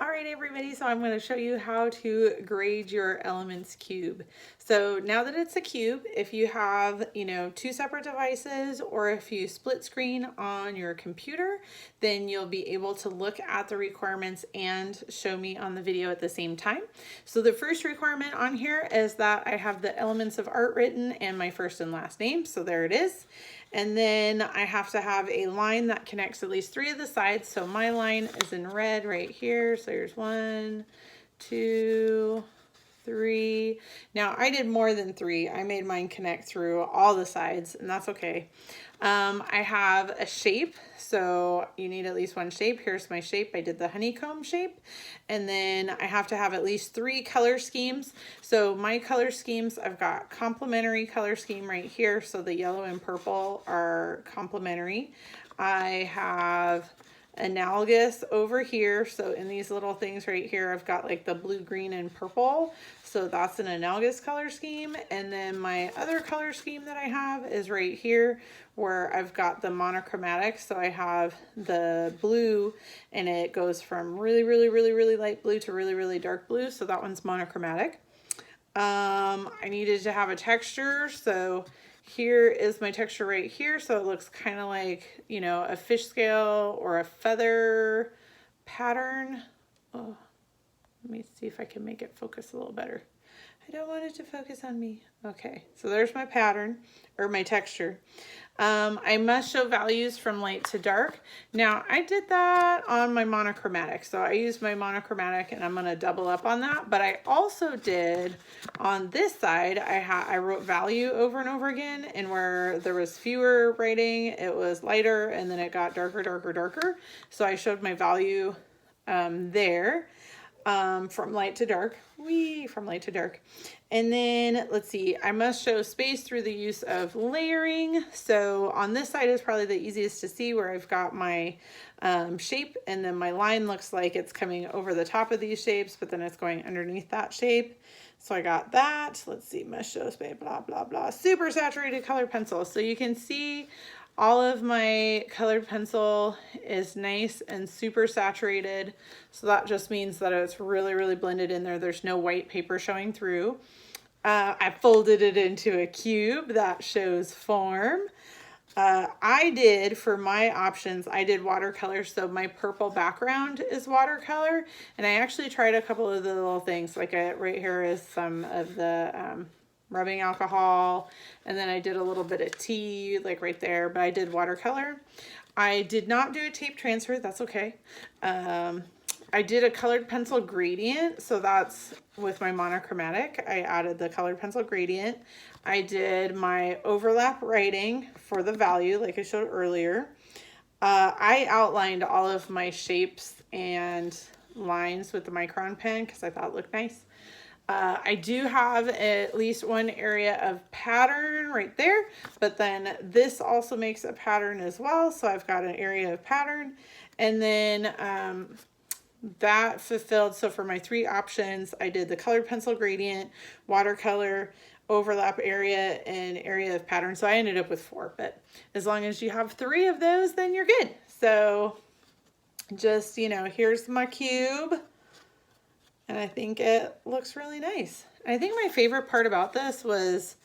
All right, everybody, so I'm going to show you how to grade your elements cube. So now that it's a cube, if you have, two separate devices or if you split screen on your computer, then you'll be able to look at the requirements and show me on the video at the same time. So the first requirement on here is that I have the elements of art written and my first and last name. So there it is. And then I have to have a line that connects at least 3 of the sides. So my line is in red right here. So here's 1, 2, 3. Now I did more than 3. I made mine connect through all the sides, and that's okay. I have a shape, so you need at least one shape. Here's my shape. I did the honeycomb shape. And then I have to have at least 3 color schemes. So my color schemes, I've got complementary color scheme right here. So the yellow and purple are complementary. I have analogous over here. So in these little things right here, I've got like the blue, green, and purple. So that's an analogous color scheme. And then my other color scheme that I have is right here where I've got the monochromatic. So I have the blue and it goes from really, really, really, really light blue to really, really dark blue. So that one's monochromatic. I needed to have a texture. So here is my texture right here. So it looks kind of like, a fish scale or a feather pattern. Oh, let me see if I can make it focus a little better. I don't want it to focus on me. Okay, so there's my pattern or my texture. I must show values from light to dark. Now I did that on my monochromatic. So I used my monochromatic and I'm gonna double up on that. But I also did on this side, I wrote value over and over again, and where there was fewer writing, it was lighter, and then it got darker, darker, darker. So I showed my value there. From light to dark, from light to dark. And then let's see, I must show space through the use of layering. So on this side is probably the easiest to see where I've got my shape, and then my line looks like it's coming over the top of these shapes, but then it's going underneath that shape. So I got that. Let's see, must show space, blah, blah, blah. Super saturated colored pencil. So you can see all of my colored pencil is nice and super saturated. So that just means that it's really, really blended in there. There's no white paper showing through. I folded it into a cube that shows form. I did, for my options, I did watercolor. So my purple background is watercolor. And I actually tried a couple of the little things. Like right here is some of the rubbing alcohol, and then I did a little bit of tea like right there, but I did watercolor. I did not do a tape transfer. That's okay. I did a colored pencil gradient, so that's with my monochromatic. I added the colored pencil gradient. I did my overlap writing for the value like I showed earlier. I outlined all of my shapes and lines with the micron pen because I thought it looked nice. I do have at least one area of pattern right there, but then this also makes a pattern as well. So I've got an area of pattern, and then that fulfilled. So for my 3 options, I did the colored pencil gradient, watercolor, overlap area, and area of pattern. So I ended up with 4, but as long as you have 3 of those, then you're good. So just, here's my cube. And I think it looks really nice. I think my favorite part about this was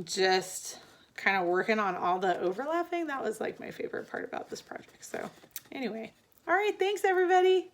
just kind of working on all the overlapping. That was like my favorite part about this project. So anyway, all right, thanks everybody.